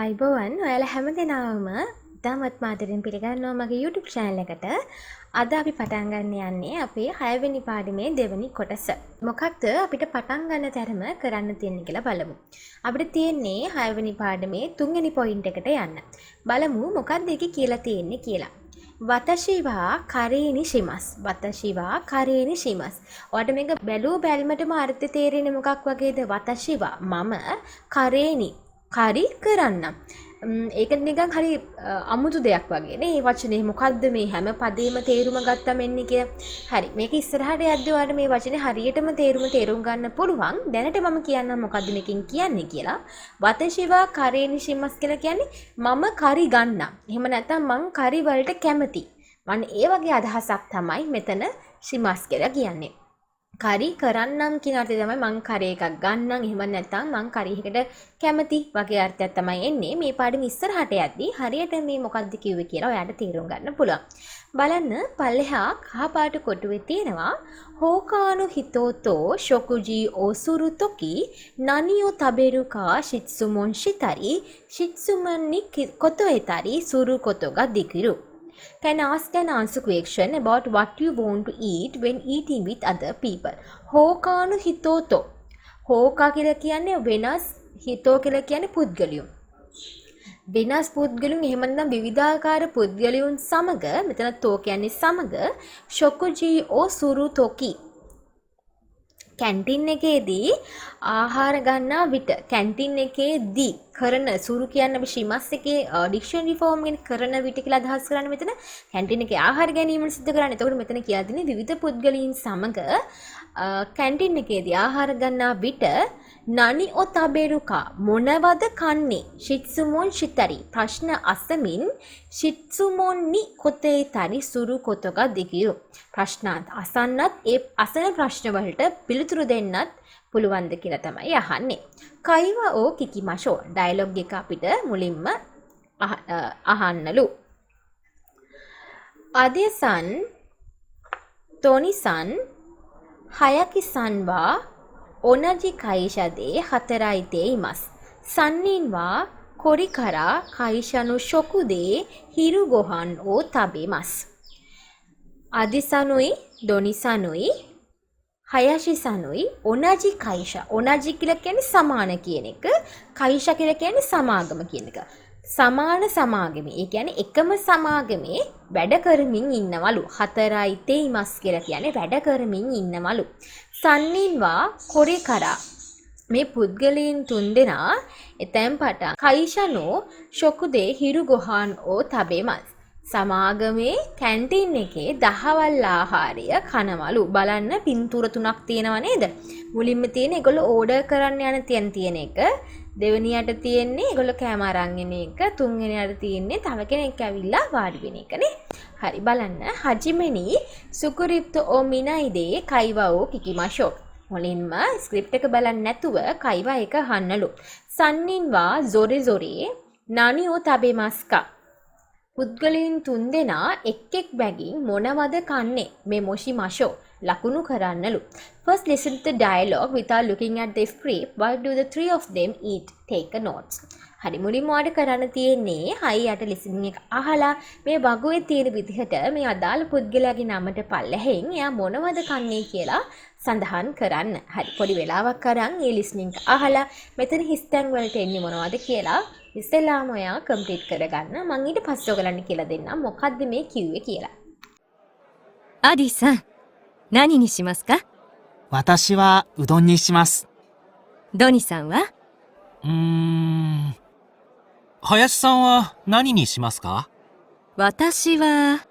අයිබෝවන් ඔයාලා හැම දෙනාම ඉතාමත් මාතරින් පිළිගන්නවා මගේ YouTube channel එකට. අද අපි පටන් ගන්න යන්නේ අපේ 6 වෙනි පාඩමේ දෙවෙනි කොටස. මොකක්ද අපිට පටන් ගන්න තරම කරන්න තියෙන්නේ කියලා බලමු. අපිට තියෙන්නේ 6 වෙනි පාඩමේ 3 වෙනි පොයින්ට් එකට යන්න. බලමු මොකක්ද ඒකේ කියලා තියෙන්නේ කියලා. වතශිවා කරේනි ශිමස්. වතශිවා කරේනි ශිමස්. ඔයාලට මේක බැලුව බැලමටම අර්ථය තේරෙන්නේ මොකක් වගේද? වතශිවා මම කරේනි කරි කරන්නම්. ඒක නිකන් හරි අමුතු දෙයක් වගේ නේ. මේ වචනේ මොකද්ද මේ හැම පදේම තේරුම ගත්තම එන්නේ කියලා. හරි. මේක ඉස්සරහට යද්දී ඔයාලට මේ වචනේ හරියටම තේරුම් ගන්න පුළුවන්. දැනට මම කියන්නම් මොකද්ද මේකෙන් කියන්නේ කියලා. වතශිවා කරේනි ශිමස් කියලා කියන්නේ මම කරි ගන්නම්. එහෙම නැත්නම් මං කරි වලට කැමති. මම ඒ වගේ අදහසක් තමයි මෙතන ශිමස් කියලා කියන්නේ. කරි කරන්නම් කියන අර්ථය තමයි මං කරේ එකක් ගන්නම් එහෙම නැත්නම් මං කරි එකකට කැමති වගේ අර්ථයක් තමයි එන්නේ මේ පාඩම ඉස්සරහට යද්දී හරියට මේ මොකක්ද කිව්වේ කියලා ඔයාලට තේරුම් ගන්න පුළුවන්. බලන්න පල්ලෙහා කහ පාට කොටුවේ තියෙනවා හෝකානු හිතෝතෝ ශොකුජි ඕසුරු තොකි නනියෝ තබෙරුකා ශිත්සුමොන් ශිතරි ශිත්සුමන්නි කොතෝ එතරි සුරු කොතෝගා දිකිරු. Can ask and answer question about what you want to eat when eating with other people. හෝකානු හිතෝතෝ. හෝකා කියලා කියන්නේ වෙනස්, හිතෝ කියලා කියන්නේ පුද්ගලයන්. වෙනස් පුද්ගලයන් එහෙම නැත්නම් විවිධාකාර පුද්ගලයන් සමග මෙතන තෝ කියන්නේ සමග ශොකුජී ඕ සුරු තොකි. කැන්ටින් එකේදී ආහාර ගන්නා විට කැන්ටින් එකේදී කරන සුරු කියන්නේ අපි ශිමස් එකේ ඩික්ෂනරි ෆෝම් එකෙන් කරන විට කියලා අදහස් කරන්නේ මෙතන කැන්ටින් එකේ ආහාර ගැනීම සිදු කරන්නේ. එතකොට මෙතන කියලා දෙන්නේ විවිධ පුද්ගලයන් සමග කැන්ටින් එකේදී ආහාර ගන්නා විට නනි ඔතබෙරුකා මොනවද කන්නේ ශිත්සුමොන් ශිතරි ප්‍රශ්න අසමින් ශිත්සුමොන්නි කොතේ තරි සුරු කොතක දිකියු ප්‍රශ්න අසන්නත් ඒ අසන ප්‍රශ්න වලට පිළිතුරු දෙන්නත් පුළුවන්ද කියලා තමයි අහන්නේ. කයිවා ඕ කිකිමෂෝ ඩයලොග් එක අපිට මුලින්ම අහන්නලු. අදේසන් තොනිසන් හයකිසන් වා ඔනජි කයිෂදේ හතරයිතේ ඉමස්. සන්නින්වා කොරිකරා කයිෂනු ශොකුදේ හිරු ගොහන් ඕ තබෙමස්. අදිසනුයි දොනිසනුයි හයශිසනුයි ඔනජි කයිෂ. ඔනජි කියලා කියන්නේ සමාන කියන එක. කයිෂ කියලා කියන්නේ සමාගම කියන එක. සමාන සමාගමේ. ඒ කියන්නේ එකම සමාගමේ වැඩ කරමින් ඉන්නවලු. හතරයිතේ ඉමස් කියලා කියන්නේ වැඩ කරමින් ඉන්නවලු. සන්නින්වා කොරිකරා මේ පුද්ගලයන් තුන්දෙනා එතෙන් පටන් කයිෂනෝ ශොකුදේ හිරු ගොහාන් ඕ තබෙමස්. සමාගමේ කැන්ටින් එකේ දහවල් ආහාරය කනවලු. බලන්න පින්තූර තුනක් තියෙනව නේද? මුලින්ම තියෙන ඒගොල්ලෝ ඕඩර් කරන්න යන තියෙන එක. දෙවෙනියට තියෙන්නේ ඒගොල්ලෝ කෑම අරන් එන එක. තුන්වෙනියට තියෙන්නේ තව කෙනෙක් ඇවිල්ලා වාඩි වෙන එකනේ. හරි බලන්න හජිමෙනි සුකුරිප්ත ඕ මිනයිදේ කයිවෝ කිකිමෂෝ. මුලින්ම ස්ක්‍රිප්ට් එක බලන්න නැතුව කයිවා එක අහන්නලු. සන්නින්වා zore zore නනියෝ තබෙමස්කා. පුද්ගලයන් තුන්දෙනා එක් එක් බැගින් මොනවද කන්නේ මේ මොෂි මෂෝ ලකුණු කරන්නලු. First listen to the dialogue without looking at the script. What do the three of them eat? Take a notes. හරි මුලින්ම ඔයාලට කරන්න තියෙන්නේ හයියට listening එක අහලා මේ වගුවේ තියෙන විදිහට මේ අදාළ පුද්ගලයාගේ නමට පල්ලෙහෙන් එයා මොනවද කන්නේ කියලා සඳහන් කරන්න. හරි පොඩි වෙලාවක් අරන් මේ listening එක අහලා මෙතන හිස්තැන් වලට එන්නේ මොනවද කියලා ඉස්සෙල්ලාම ඔයා කම්ප්ලීට් කරගන්න. මම ඊට පස්සේ ඔයගලන්ට කියලා දෙන්නම් මොකද්ද මේ කිව්වේ කියලා. アディさん、何にしますか？私はうどんにします。ドニさんは？林さんは何にしますか？私は、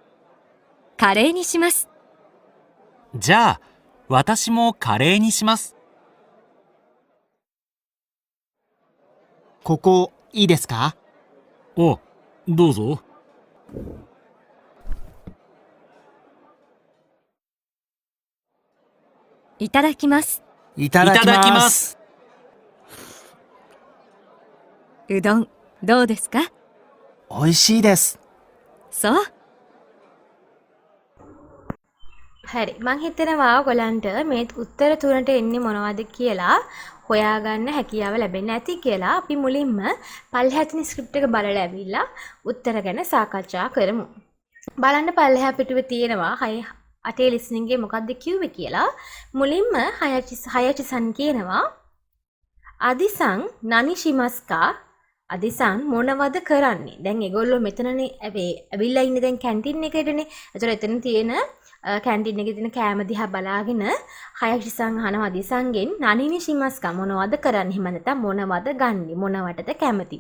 カレーにします。じゃあ、私もカレーにします。ここ、いいですか？お、どうぞ。いただきます。いただきます。うどん、どうですか？美味しいです。そう？ හරි මං හිතනවා ඔයගලන්ට මේ උත්තර තුනට එන්නේ මොනවද කියලා හොයාගන්න හැකියාව ලැබෙන්න ඇති කියලා අපි මුලින්ම පල්ලෙහා තියෙන ස්ක්‍රිප්ට් එක බලලා ඇවිල්ලා උත්තර ගැන සාකච්ඡා කරමු. බලන්න පල්ලෙහා පිටුවේ තියෙනවා 8 listening එකේ මොකක්ද කිව්වේ කියලා. මුලින්ම හයචිසන් කියනවා අදිසං නනිෂිමස්කා අදිසං මොනවද කරන්නේ? දැන් ඒගොල්ලෝ මෙතනනේ ඇවිල්ලා ඉන්නේ දැන් කැන්ටින් එකේදනේ. ඒතර එතන තියෙන කැන්ටින් එකේ තියෙන කෑම දිහා බලාගෙන හයචිසන් අහනවා අදිසංගෙන් නනිනිෂිමස්කා මොනවද කරන්නේ? එහෙම නැත්නම් මොනවද ගන්නෙ? මොනවටද කැමති?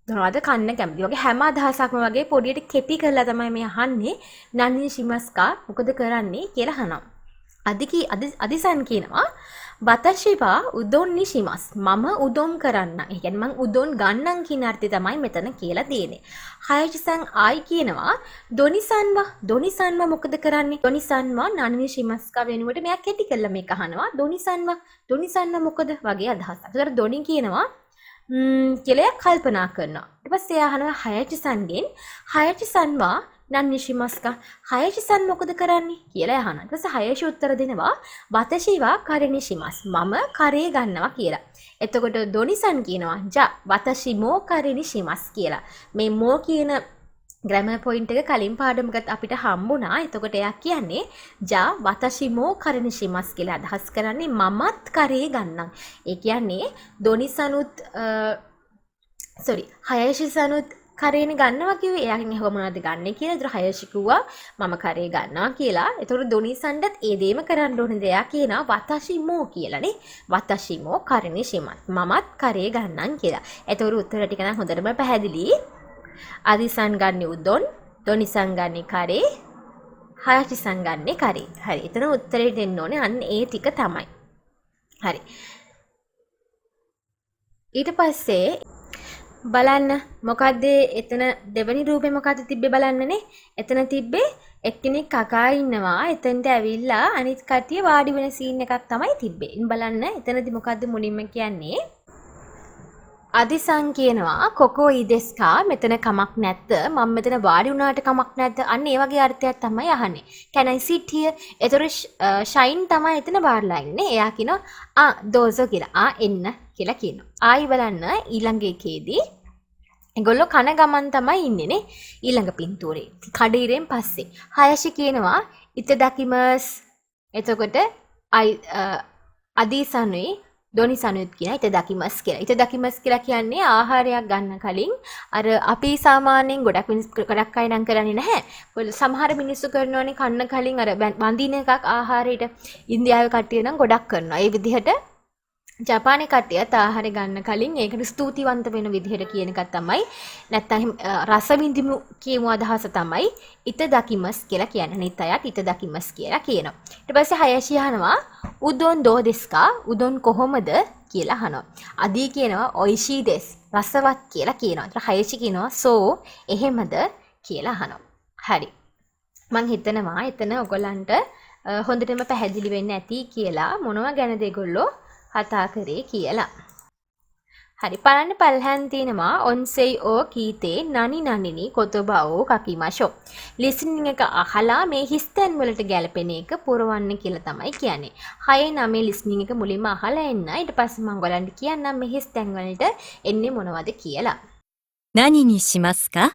මොනවද කන්න කැමති? වගේ හැම අදහසක්ම වගේ පොඩියට කෙටි කරලා තමයි මේ අහන්නේ නනිනිෂිමස්කා මොකද කරන්නේ කියලා අහනවා. අදිසන් කියනවා වතශිවා උදොන් නිෂිමස් මම උදොන් කරන්න. ඒ කියන්නේ මං උදොන් ගන්නම් කියන අර්ථය තමයි මෙතන කියලා තියෙන්නේ. හයචිසන් ආයි කියනවා දොනිසන්ව මොකද කරන්නේ? දොනිසන්ව නනිනිෂිමස්කා වෙනුවට මෙයා කෙටි කරලා මේක අහනවා. දොනිසන්ව මොකද වගේ අදහසක්. ඒතර දොනි කියනවා කියලා කල්පනා කරනවා. ඊට පස්සේ අහනවා හයචිසන්ගෙන් හයචිසන්වා නන්නිෂිමස්කා හයචිසන් මොකද කරන්නේ කියලා අහනවා. ඊට පස්සේ හයචි උත්තර දෙනවා වතශිවා කරනිෂිමස් මම කරේ ගන්නවා කියලා. එතකොට දොනිසන් කියනවා ජා වතශිමෝ කරනිෂිමස් කියලා. මේ මෝ කියන ග්‍රැමර් පොයින්ට් එක කලින් පාඩමකට අපිට හම්බුණා. එතකොට එයා කියන්නේ ජා වතශිමෝ කරනිෂිමස් කියලා අදහස් කරන්නේ මමත් කරේ ගන්නම්. ඒ කියන්නේ දොනිසනුත් හයචිසනුත් කරේන ගන්නවා කිව්වේ. එයාගෙන් එහෙම මොනවද ගන්නෙ කියලා. ඒතර හයචි කිව්වා මම කරේ ගන්නවා කියලා. ඒතර දොනිසන්ටත් ඒ දෙයම කරන්න ඕනේ. එයා කියනවා වතශිමෝ කියලානේ. වතශිමෝ කරනිෂිමස් මමත් කරේ ගන්නම් කියලා. ඒතර උත්තර ටික නම් හොඳටම පැහැදිලි. අදිසන් ගන්නේ උදොන්, දොනිසන් ගන්නේ කරේ, හයචිසන් ගන්නේ කරේ. හරි. එතන උත්තරේ දෙන්න ඕනේ අන්න ඒ ටික තමයි. හරි. ඊට පස්සේ බලන්න මොකද්ද එතන දෙවෙනි රූපේ මොකද්ද තිබ්බේ බලන්නනේ. එතන තිබ්බේ එක්කෙනෙක් කකා ඉන්නවා. එතනට ඇවිල්ලා අනිත් කට්ටිය වාඩි වෙන සීන් එකක් තමයි තිබ්බේ. ඉතින් බලන්න එතනදි මොකද්ද මුලින්ම කියන්නේ? අදිසං කියනවා කොකෝ ඉදෙස්කා මෙතන කමක් නැද්ද? මම මෙතන වාඩි වුණාට කමක් නැද්ද? අන්න ඒ වගේ අර්ථයක් තමයි අහන්නේ. can I sit here? ඒතර ෂයින් තමයි එතන වාඩිලා ඉන්නේ. එයා කියනවා දෝසෝ කියලා. එන්න කියලා කියනවා. ආයි බලන්න ඊළඟ එකේදී ඒගොල්ලෝ කන ගමන් තමයි ඉන්නේ නේ. ඊළඟ පින්තූරේ කඩීරෙන් පස්සේ හයෂි කියනවා ඉතදකිමස්. එතකොට අදිසනුයි දොනිසනුත් කියන ඉතදකිමස් කියලා. ඉතදකිමස් කියලා කියන්නේ ආහාරයක් ගන්න කලින් අර අපි සාමාන්‍යයෙන් ගොඩක් අය නම් කරන්නේ නැහැ. සමහර මිනිස්සු කරනවානේ කන්න කලින් අර වඳින එකක් ආහාරයට. ඉන්දියාවේ කට්ටිය නම් ගොඩක් කරනවා. ඒ විදිහට ජපානයේ කට්ටියත් ආහාර ගන්න කලින් ඒකට ස්තුතිවන්ත වෙන විදිහට කියන එක තමයි නැත්නම් රස විඳිමු කියමු අදහස තමයි ඉතදකිමස් කියලා කියන්නේ. අනිත් අයත් ඉතදකිමස් කියලා කියනවා. ඊට පස්සේ හයෂි අහනවා උදොන් දෝ දෙස්කා උදොන් කොහොමද කියලා අහනවා. අදී කියනවා ඔයිෂී දෙස් රසවත් කියලා කියනවා. ඊට හයෂි කියනවා සෝ එහෙමද කියලා අහනවා. හරි. මං හිතනවා එතන ඔයගලන්ට හොඳටම පැහැදිලි වෙන්න ඇති කියලා මොනවා ගැනද ඒගොල්ලෝ කතා කරේ කියලා. හරි. බලන්න පල්හැන් තියෙනවා ඔන්සෙයි ඕ කීතේ නනි නනිනි කොතබෝ කකිමෂෝ. ලිසනින් එක අහලා මේ හිස්තැන් වලට ගැලපෙන එක පුරවන්න කියලා තමයි කියන්නේ. 6 9 ලිසනින් එක මුලින්ම අහලා එන්න. ඊට පස්සේ මම ඔයගලන්ට කියන්නම් මේ හිස්තැන් වලට එන්නේ මොනවද කියලා. 何にしますか？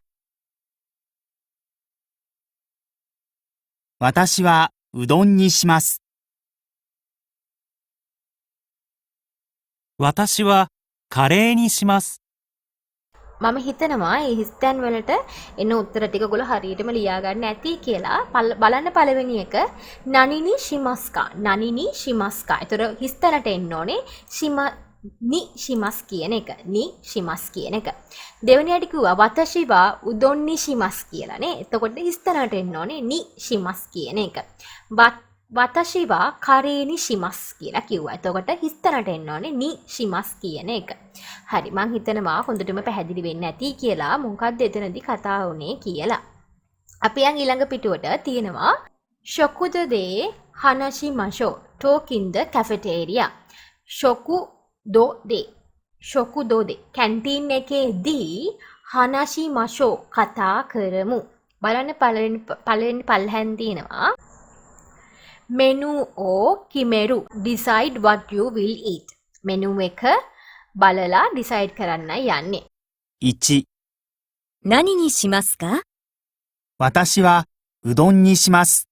私はうどんにします。私はカレーにします。මම හිතනවා මේ හිස්තැන් වලට එන උත්තර ටික ඔයගොල්ලෝ හරියටම ලියා ගන්න ඇති කියලා. බලන්න පළවෙනි එක නනිනි ශිමස්කා. නනිනි ශිමස්කා. ඒතර හිස්තැනට එන්න ඕනේ ni shimas කියන එක. ni shimas කියන එක. දෙවෙනියට කිව්වා වතශිවා උදොන් ni shimas කියලා නේ. එතකොට හිස්තැනට එන්න ඕනේ ni shimas කියන එක. වතශිවා කරේ ni shimas කියලා කිව්වා. එතකොට හිස්තැනට එන්න ඕනේ ni shimas කියන එක. හරි. මං හිතනවා හොඳටම පැහැදිලි වෙන්න ඇති කියලා. මොකක්ද එතනදී කතා වුනේ කියලා. අපි යන් ඊළඟ පිටුවට තියෙනවා shokudo de hanashimashou talk in the cafeteria. shokudo de කැන්ටීන් එකේදී hanashimashou කතා කරමු. බලන්න පළවෙනි පල්හැන් තියෙනවා menu or kimeru decide what you will eat. Menu එක බලලා ඩිසයිඩ් කරන්නයි යන්නේ. 1、何にしますか？私はうどんにします。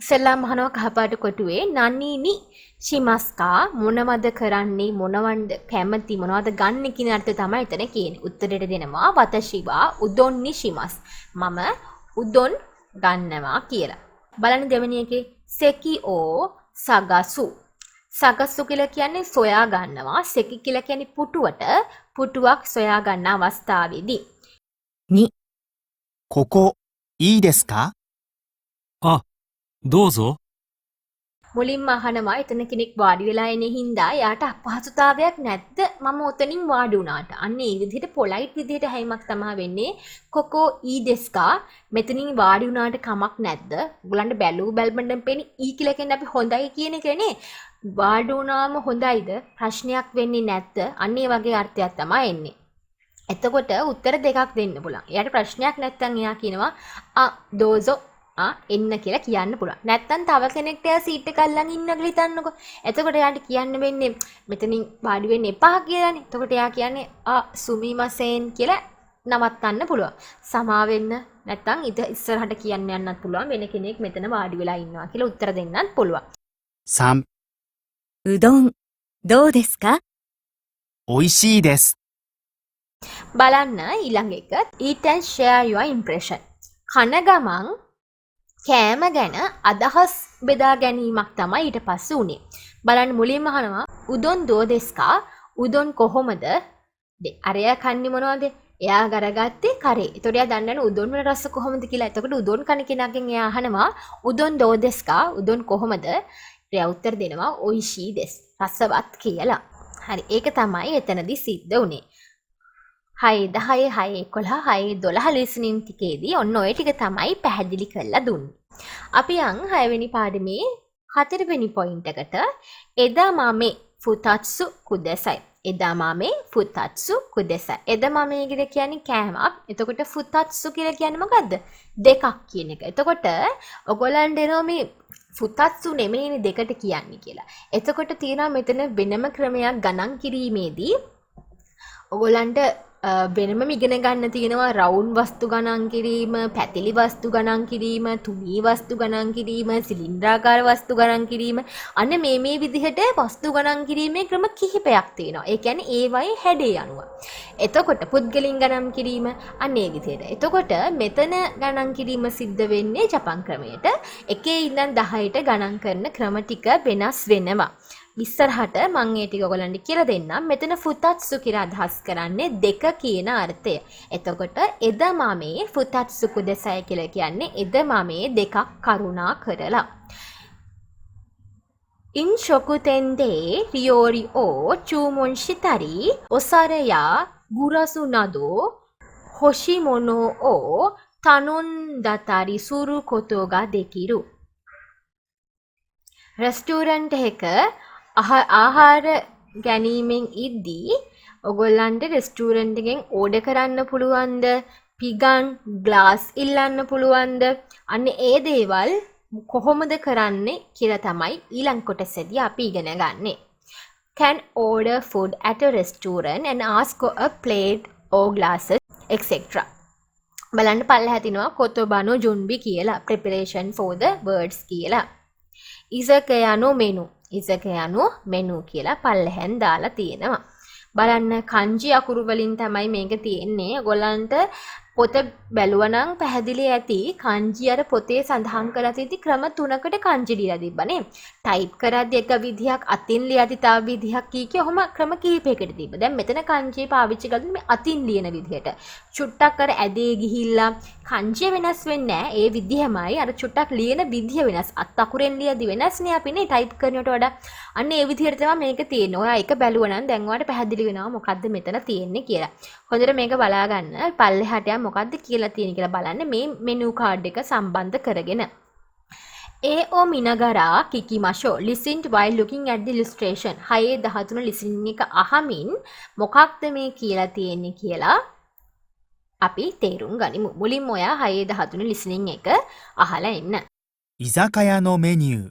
ඉස්සෙල්ලාම අහනවා කහපාට කොටුවේ නන්නීනි ශිමස්කා මොනවද කරන්නේ මොනවන්ද කැමති මොනවද ගන්න කියන අර්ථය තමයි එතන කියන්නේ. උත්තරෙට දෙනවා වතශිවා උදොන්නි ශිමස්. මම උදොන් ගන්නවා කියලා. බලන්න දෙවෙනි එකේ සෙකි ඕ සගසු. සගසු කියලා කියන්නේ සොයා ගන්නවා. සෙකි කියලා කියන්නේ පුටුවක් සොයා ගන්න අවස්ථාවේදී. 2、ここ、いいですか？あ、どうぞ。 මුලින්ම අහනවා එතන කෙනෙක් වාඩි වෙලා ඉන්නේ හින්දා යාට අපහසුතාවයක් නැද්ද මම උතනින් වාඩි වුණාට. අන්න ඒ විදිහට පොලයිට් විදිහට හැයිමක් තමයි වෙන්නේ. කොකෝ ඊ දෙස්කා මෙතනින් වාඩි වුණාට කමක් නැද්ද? ඔයගලන්ට බැලූ බැල්මෙන් පේන්නේ ඊ කියලා කියන්නේ අපි හොඳයි කියන එකනේ. වාඩි වුණාම හොඳයිද? ප්‍රශ්නයක් වෙන්නේ නැද්ද? අන්න ඒ වගේ අර්ථයක් තමයි එන්නේ. එතකොට උත්තර දෙකක් දෙන්න පුළුවන්. එයාට ප්‍රශ්නයක් නැත්නම් එයා කියනවා දෝසෝ එන්න කියලා කියන්න පුළුවන්. නැත්තම් තව කෙනෙක්ට එයා සීට් එක අල්ලන් ඉන්න කියලා හිතන්නකෝ. එතකොට එයාට කියන්න වෙන්නේ මෙතනින් වාඩි වෙන්න එපා කියලානේ. එතකොට එයා කියන්නේ සුමිමසෙන් කියලා නවත්තන්න පුළුවන්. සමා වෙන්න නැත්තම් ඉස්සරහට කියන්න යන්නත් පුළුවන්. වෙන කෙනෙක් මෙතන වාඩි වෙලා ඉන්නවා කියලා උත්තර දෙන්නත් පුළුවන්. 3、うどん、どうですか？美味しいです。 බලන්න ඊළඟ එක eat and share your impression. කන ගමන් කෑම ගැන අදහස් බෙදා ගැනීමක් තමයි ඊට පස්සේ උනේ. බලන්න මුලින්ම අහනවා උදොන් දෝ දෙස්කා උදොන් කොහොමද? අරයා කන්නේ මොනවද? එයා ගරගත්තේ කරේ. ඒතකොට එයා දන්නේ නැහැ උදොන් වල රස කොහොමද කියලා. එතකොට උදොන් කන කෙනාගෙන් එයා අහනවා උදොන් දෝ දෙස්කා උදොන් කොහොමද? එයා උත්තර දෙනවා ඔයිෂී දෙස්. රසවත් කියලා. හරි. ඒක තමයි එතනදී සිද්ධ උනේ. 6 10 6 11 6 12 listening ටිකේදී ඔන්න ඔය ටික තමයි පැහැදිලි කරලා දුන්නේ. අපි යන් 6 වෙනි පාඩමේ 4 වෙනි පොයින්ට් එකට එදාමාමේ ෆුතාත්සු කුදෙසයි. එදාමාමේ ෆුතාත්සු කුදෙසයි. එදාමාමේ කියන්නේ කෑමක්. එතකොට ෆුතාත්සු කියලා කියන්නේ මොකද්ද? දෙකක් කියන එක. එතකොට ඔයගොල්ලන්ට එනවා මේ ෆුතාත්සු නෙමෙයිනේ දෙකට කියන්නේ කියලා. එතකොට තියෙනවා මෙතන වෙනම ක්‍රමයක් ගණන් කිරීමේදී ඔයගොල්ලන්ට වෙනම ඉගෙන ගන්න තියෙනවා රවුන්ඩ් වස්තු ගණන් කිරීම, පැතිලි වස්තු ගණන් කිරීම, තුනී වස්තු ගණන් කිරීම, සිලින්ඩ්‍රාකාර වස්තු ගණන් කිරීම. අන්න මේ විදිහට වස්තු ගණන් කිරීමේ ක්‍රම කිහිපයක් තියෙනවා. ඒ කියන්නේ ඒවයි හැඩේ අනුව. එතකොට පුද්ගලින් ගණන් කිරීම අන්න ඒ විදිහට. එතකොට මෙතන ගණන් කිරීම සිද්ධ වෙන්නේ ජපන් ක්‍රමයට. 1 ඉඳන් 10ට ගණන් කරන ක්‍රම ටික වෙනස් වෙනවා. ඉස්සරහට මම ඒ ටික ඔයගලන්ට කියලා දෙන්නම්. මෙතන ෆුතාත්සු කියලා අදහස් කරන්නේ දෙක කියන අර්ථය. එතකොට එදමාමේ ෆුතාත්සු කුදෙසයි කියලා කියන්නේ එදමාමේ දෙකක් කරුණා කරලා. ඉන් ශොකුතෙන්දේ රියෝරි ඕ චූමොන් ශිතරි ඔසරයා ගුරසු නදෝ හොෂිමොනෝ ඕ තනුන් දතරි සුරු කොතෝගා දෙකිරු. රෙස්ටෝරන්ට් එක ආහාර ගැනීමෙන් ඉද්දී ඔගොල්ලන්ට රෙස්ටෝරන්ට් එකෙන් ඕඩර් කරන්න පුළුවන්ද? පිගන් ග්ලාස් ඉල්ලන්න පුළුවන්ද? අන්න ඒ දේවල් කොහොමද කරන්නේ කියලා තමයි ඊළඟ කොටසේදී අපි ඉගෙන ගන්නෙ. Can order food at a restaurant and ask for a plate or glasses etc. බලන්න පල්ලෙහා තිනවා කොතොබනෝ ජුන්බි කියලා preparation for the words කියලා. ඉසකයano menu ඉසකයano menu කියලා පල්ලෙහෙන් දාලා තියෙනවා. බලන්න kanji අකුරු වලින් තමයි මේක තියෙන්නේ. ඔයගොල්ලන්ට පොත බැලුවා නම් පැහැදිලි ඇති kanji අර පොතේ සඳහන් කරලා තියෙති ක්‍රම 3කට kanji දීලා තිබ්බනේ. ටයිප් කරද්දී එක විදිහක් අතින් ලියද්දී තව විදිහක් කීකේ ඔහොම ක්‍රම කිහිපයකට තිබ්බ. දැන් මෙතන kanji පාවිච්චි කරද්දී මේ අතින් ලියන විදිහට. චුට්ටක් අර ඇදේ ගිහිල්ලා kanji වෙනස් වෙන්නේ නැහැ. ඒ විදිහමයි අර චුට්ටක් ලියන විදිහ වෙනස්. අත් අකුරෙන් ලියද්දී වෙනස්නේ අපිනේ ටයිප් කරනවට වඩා. අන්න ඒ විදිහට තමයි මේක තියෙන්නේ. ඔයා එක බැලුවා නම් දැන් ඔයාලට පැහැදිලි වෙනවා මොකද්ද මෙතන තියෙන්නේ කියලා. හොඳට මේක බලා ගන්න. පල්ලෙහාට යන්න මොකද්ද කියලා තියෙන කියලා බලන්න මේ මෙනු කාඩ් එක සම්බන්ධ කරගෙන. AO මිනගරා කිකිමෂෝ listened while looking at the illustration. 6:13 listening එක අහමින් මොකක්ද මේ කියලා තියෙන්නේ කියලා අපි තේරුම් ගනිමු. මුලින්ම ඔයා 6:13 listening එක අහලා ඉන්න. 居酒屋のメニュー。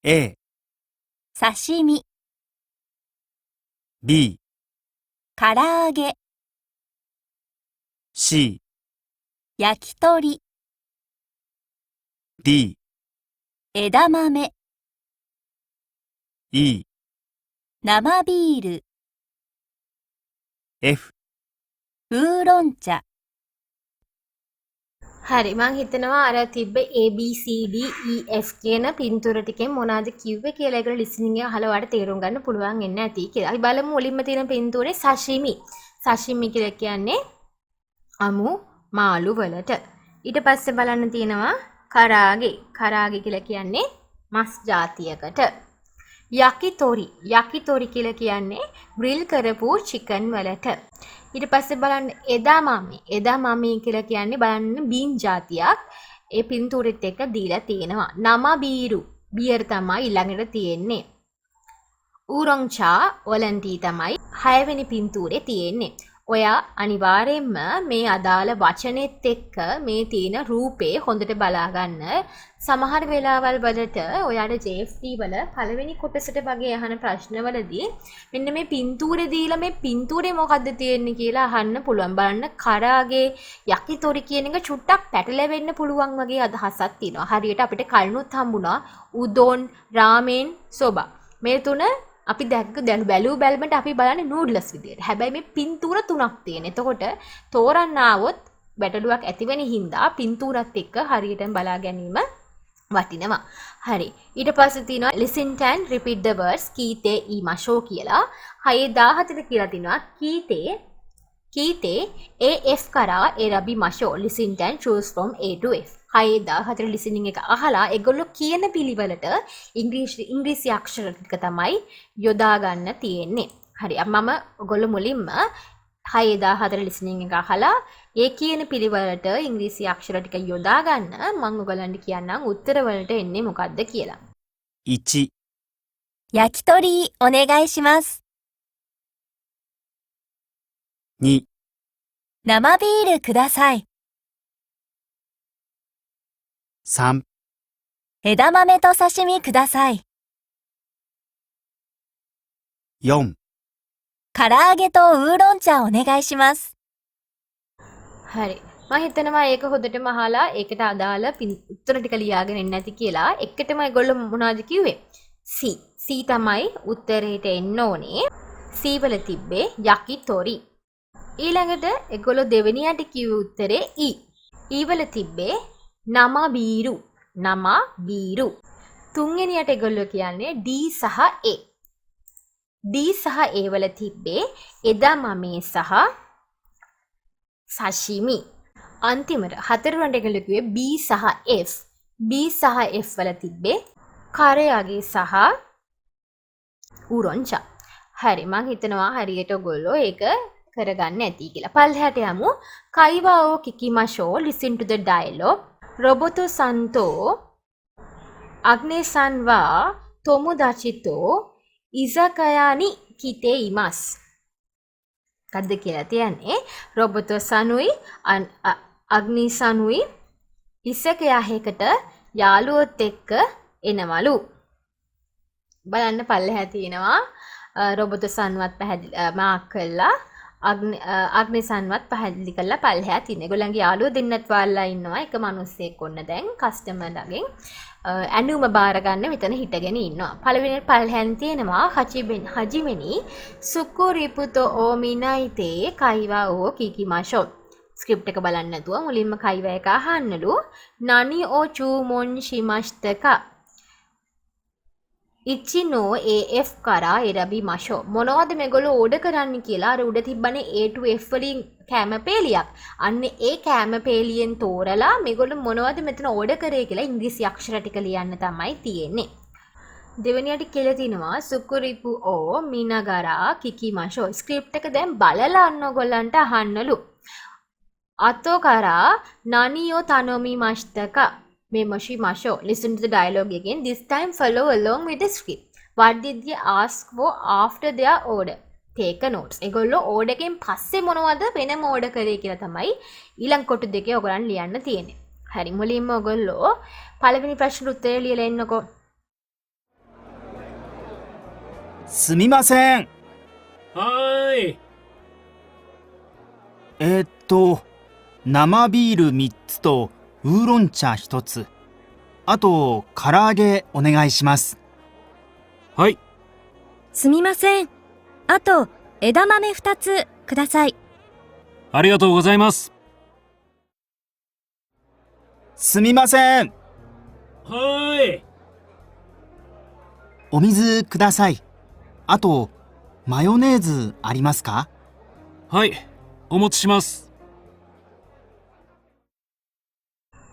A、刺身、 B、唐揚げ、 C、焼き鳥、 D、枝豆、 E、生ビール、 F、ウーロン茶。 හරි මං හිතනවා අර තිබ්බ ABCDEF කියන පින්තූර ටිකෙන් මොනවද කිව්වේ කියලා ඒකට ලිසනින් එක අහලා ඔයාලට තේරුම් ගන්න පුළුවන් වෙන්නේ නැති කියලා. අපි බලමු මුලින්ම තියෙන පින්තූරේ සෂිමි. සෂිමි කියලා කියන්නේ අමු මාළු වලට. ඊට පස්සේ බලන්න තියෙනවා කරාගේ. කරාගේ කියලා කියන්නේ මස් ජාතියකට. යකිතොරි. යකිතොරි කියලා කියන්නේ ග්‍රිල් කරපු චිකන් වලට. ඊට පස්සේ බලන්න එදාමාමි. එදාමාමි කියලා කියන්නේ බලන්න බීන් ජාතියක්. ඒ පින්තූරෙත් එක්ක දීලා තියෙනවා. නම බීරු. බියර් තමයි ඊළඟට තියෙන්නේ. ඌරොංචා ඔලන්ටි තමයි 6 වෙනි පින්තූරේ තියෙන්නේ. ඔයා අනිවාර්යයෙන්ම මේ අදාළ වචනේත් එක්ක මේ තියෙන රූපේ හොඳට බලා ගන්න. සමහර වෙලාවල් වලට ඔයාලට JFD වල පළවෙනි කොටසට වගේ අහන ප්‍රශ්නවලදී මෙන්න මේ පින්තූරේ දීලා මේ පින්තූරේ මොකද්ද තියෙන්නේ කියලා අහන්න පුළුවන්. බලන්න කරාගේ යකිතොරි කියන එක චුට්ටක් පැටලෙවෙන්න පුළුවන් වගේ අදහසක් තියෙනවා. හරියට අපිට කලිනුත් හම්බුණා උදොන්, රාමෙන්, සෝබා. මේ තුන අපි දැන් බැලූ බැලමට අපි බලන්නේ නූඩ්ලස් විදියට. හැබැයි මේ පින්තූර තුනක් තියෙන. එතකොට තෝරන්න ආවොත් බැටළුවක් ඇතිවෙන හින්දා පින්තූරත් එක්ක හරියටම බලා ගැනීම වටිනවා. හරි. ඊට පස්සේ තියෙනවා listen and repeat the words කීතේ ඊමෂෝ කියලා. 6000 කියලා තිනවා කීතේ AF කරා එරබි මෂෝ listen and choose from A to F. 6000 listening එක අහලා ඒගොල්ලෝ කියන පිළිවෙලට ඉංග්‍රීසි අක්ෂර ටික තමයි යොදා ගන්න තියෙන්නේ. හරි. මම ඔයගොල්ලෝ මුලින්ම 6000 listening එක අහලා ඒ කියන පිළිවෙලට ඉංග්‍රීසි අක්ෂර ටික යොදා ගන්න මම ඔයගලන්ට කියන්නම් උත්තර වලට එන්නේ මොකද්ද කියලා. 1、焼き鳥お願いします。 2、生ビールください。 3、枝豆と刺身ください。 4、唐揚げとウーロン茶お願いします。 හරි. මම හිතනවා ඒක හොඳටම අහලා ඒකට අදාළ උත්තර ටික ලියාගෙන ඉන්න ඇති කියලා. එකටම ඒගොල්ලෝ මොනවද කිව්වේ? C. C තමයි උත්තරේට එන්න ඕනේ. C වල තිබ්බේ යකිතොරි. ඊළඟට ඒගොල්ලෝ දෙවෙනියට කිව්ව උත්තරේ E. E වල තිබ්බේ නම බීරු. නම බීරු. තුන්වෙනියට ඒගොල්ලෝ කියන්නේ D සහ A. D සහ A වල තිබ්බේ එදාමමේ සහ සෂිමි. අන්තිමට හතරවෙනිට ඒගොල්ලෝ කිව්වේ B සහ F. B සහ F වල තිබ්බේ කරයාගේ සහ ඌරොංචා. හරි. මම හිතනවා හරියට ඔයගොල්ලෝ ඒක කරගන්න ඇති කියලා. පල්හැට යමු. කයිවාෝ කිකිමෂෝ listen to the dialogue. Roboto santo agne sanwa tomodachi izakaya ni kite imasu. කද්ද කියලා තියන්නේ රොබොටෝ සනුයි අග්නි සනුයි ඉසකයාහෙකට යාළුවොත් එක්ක එනවලු. බලන්න පල්ලෙහා තියෙනවා රොබොටෝ සනුවත් පැහැදිලි මාක් කළා අග්නි සනුවත් පැහැදිලි කරලා පල්ලෙහා තියෙන. ඒගොල්ලන්ගේ යාළුවෝ දෙන්නත් වාල්ලා ඉන්නවා. එක මිනිස්සෙක් ඔන්න දැන් කස්ටමර්ලාගෙන් ඇනුම බාර ගන්න මෙතන හිටගෙන ඉන්නවා. පළවෙනි පල්හැන් තියෙනවා හජිමෙනි සුකුරිපුතෝ ඕමිනයිතේ කයිවා ඕ කිකිමාෂෝ. ස්ක්‍රිප්ට් එක බලන්න නැතුව මුලින්ම කයිවා එක අහන්නලු. නනි ඕ චූමොන් ශිමෂ්තක ඉච්චිනෝ AF කරා එරබි මෂෝ. මොනවද මේගොල්ලෝ ඕඩර් කරන්න කියලා අර උඩ තිබ්බනේ A to F වලින් කැම පේලියක්. අන්න ඒ කැම පේලියෙන් තෝරලා මේගොල්ලෝ මොනවද මෙතන ඕඩර් කරේ කියලා ඉංග්‍රීසි අක්ෂර ටික ලියන්න තමයි තියෙන්නේ. දෙවෙනියට කියලා තිනවා සුකුරිපු ඕ මිනගරා කිකිමෂෝ. ස්ක්‍රිප්ට් එක දැන් බලලා අන්න ඔයගොල්ලන්ට අහන්නලු. අතෝ කරා නනියෝ තනොමි මෂ්තක Memoshi Masho. Listen to the dialogue again. This time follow along with the script. What did they ask for after their order? Take a notes. ඒගොල්ලෝ order එකෙන් පස්සේ මොනවද වෙනම order කරේ කියලා තමයි ඊළඟ කොටු දෙකේ ඔයගොල්ලන් ලියන්න තියෙන්නේ. හරි. මුලින්ම ඔයගොල්ලෝ පළවෙනි ප්‍රශ්න උත්තරය ලියලා එන්නකෝ. すみません。はーい。生ビール3つとウーロン茶1つ。あと、唐揚げお願いします。はい。すみません。あと、枝豆2つください。ありがとうございます。すみません。はーい。お水ください。あと、マヨネーズありますか？はい。お持ちします。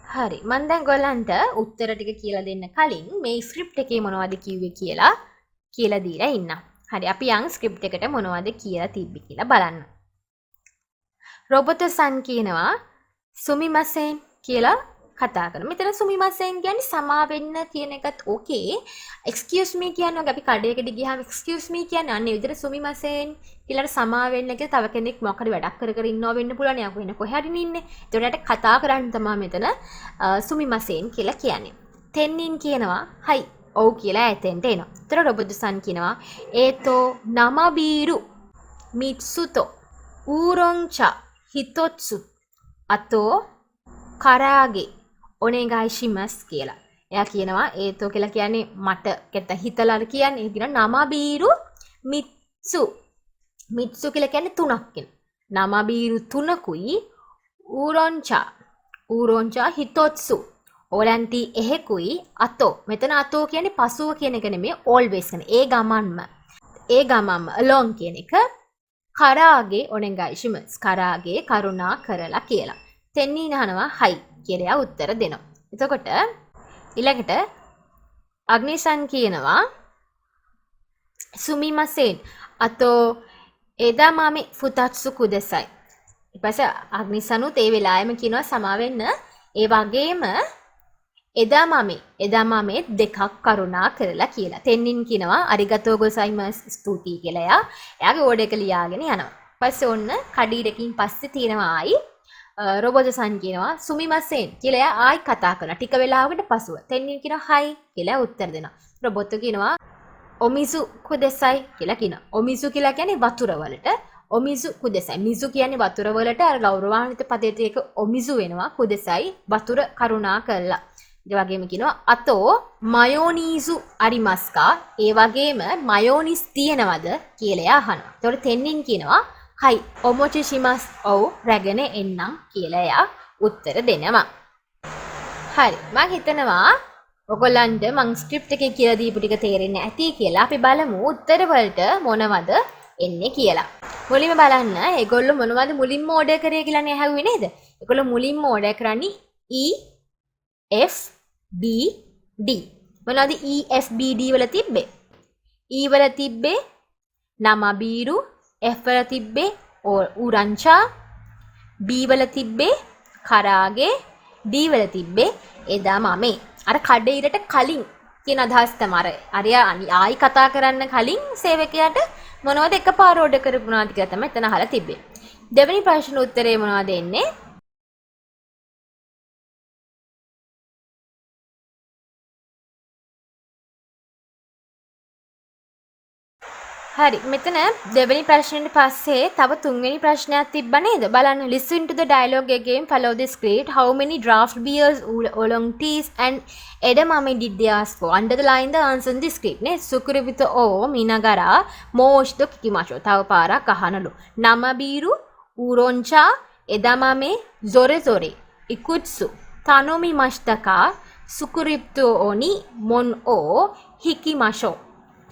හරි මන් දැන් ගොල්ලන්ට උත්තර ටික කියලා දෙන්න කලින් මේ ස්ක්‍රිප්ට් එකේ මොනවද කිව්වේ කියලා දීලා ඉන්නම්. හරි අපි යන් ස්ක්‍රිප්ට් එකට මොනවද කියලා තිබ්බි කියලා බලන්න. රොබොටෝ-සන් කියනවා සුමිමසෙන් කියලා කතා කරනවා. මෙතන සුමිමසෙන් කියන්නේ සමා වෙන්න කියන එකත් ඕකේ. එක්ස්කියුස් මී කියන්නේ අපි කඩේකට ගියාම එක්ස්කියුස් මී කියන්නේ අන්නේ විදිහට සුමිමසෙන් කියලා සමා වෙන්න කියලා තව කෙනෙක් මොකද වැඩක් කර කර ඉන්නව වෙන්න පුළුවන්. යා කොහෙන කොහේ හරි ඉන්නේ. ඒකට කතා කරන්න තමයි මෙතන සුමිමසෙන් කියලා කියන්නේ. තෙන්නින් කියනවා හයි ඔව් කියලා එතෙන්ට එනවා. ඒතර රොබොටෝ-සන් කියනවා ඒතෝ නමබීරු මිත්සුතෝ ඌරොන්චා හිතොත්සු අතෝ කරාගේ ඔනෙගායිශිමස් කියලා. එයා කියනවා ඒතෝ කියලා කියන්නේ මට කෙත හිතලා කියන්නේ. ඒ කියන නමබීරු මිත්සු. මිත්සු කියලා කියන්නේ තුනක් කියන. නමබීරු තුනකුයි ඌරොන්චා හිතොත්සු. ඕලන්ටි එහෙකුයි අතෝ. මෙතන අතෝ කියන්නේ පසුව කියන එක නෙමෙයි always කියන. ඒ ගමන්ම along කියන එක. කරාගේ ඔනෙගායිශිමස්. කරාගේ කරුණා කරලා කියලා. තෙන්නී නහනවා හයි කියලා උත්තර දෙනවා. එතකොට ඊළඟට අග්නිසන් කියනවා සුමිමසෙන් අතෝ එදාමාමි ෆුතාත්සු කුදසයි. ඊපස්සේ අග්නිසනුත් ඒ වෙලාවෙම කියනවා සමා වෙන්න. ඒ වගේම එදාමාමේ දෙකක් කරුණා කරලා කියලා. තෙන්නින් කියනවා අරිගතෝ ගොසයිමස් ස්තුතියි කියලා. එයාගේ ඕඩර් එක ලියාගෙන යනවා. ඊපස්සේ ඔන්න කඩීරකින් පස්සේ තියෙනවා ආයි රොබොටෝ-සන් කියනවා සුමිමසෙන් කියලා එයා ආයි කතා කරනවා. ටික වෙලාවකට පසුව. තෙන්නින් කියනවා හයි කියලා උත්තර දෙනවා. රොබොටෝ කියනවා ඔමිසු කුදෙසයි කියලා කියනවා. ඔමිසු කියලා කියන්නේ වතුර වලට. ඔමිසු කුදෙසයි. මිසු කියන්නේ වතුර වලට අර ගෞරවාන්විත පදයට ඒක ඔමිසු වෙනවා. කුදෙසයි වතුර කරුණා කළා. ඒ වගේම කියනවා අතෝ මයෝනීසු අරිමස්කා. ඒ වගේම මයෝනිස් තියනවද කියලා එයා අහනවා. ඒතකොට තෙන්නින් කියනවා හයි ඔමොචිෂිමස් ඔව් රැගෙන එන්නම් කියලා එයා උත්තර දෙනවා. හරි මම හිතනවා ඔයගොල්ලන්ට මං ස්ක්‍රිප්ට් එකේ කියලා දීපු ටික තේරෙන්නේ නැති කියලා. අපි බලමු උත්තර වලට මොනවද එන්නේ කියලා. මුලින්ම බලන්න ඒගොල්ලෝ මොනවද මුලින්ම ඕඩර් කරේ කියලානේ ඇහුවේ නේද? ඒගොල්ලෝ මුලින්ම ඕඩර් කරන්නේ E F B D. මොනවද E F B D වල තිබ්බේ? E වල තිබ්බේ නමබීරු, F වල තිබ්බේ ඌරංචා, B වල තිබ්බේ කරාගේ, D වල තිබ්බේ එදාමමේ. අර කඩේරට කලින් කියන අදහස් තමයි. ආයි කතා කරන්න කලින් සේවකයාට මොනවද එකපාර ඕඩර් කරපුණාද කියලා තමයි එතන අහලා තිබ්බේ. දෙවෙනි ප්‍රශ්න උත්තරේ මොනවද එන්නේ? හරි මෙතන දෙවෙනි ප්‍රශ්නෙට පස්සේ තව තුන්වෙනි ප්‍රශ්නයක් තිබ්බා නේද? බලන්න listen to the dialogue again, follow the script. How many draft beers, oolong teas and edamame did they ask for? Underline the answer in the script. නේ සුකුරිවිත ඕ මිනගරා මෝෂ්ද කිකිමාෂෝ. තව පාරක් අහනලු. නමබීරු ඌරොන්චා එදාමමේ zoре zoре ikutsu tanomi mashitaka sukuripto oni mon o hikimasho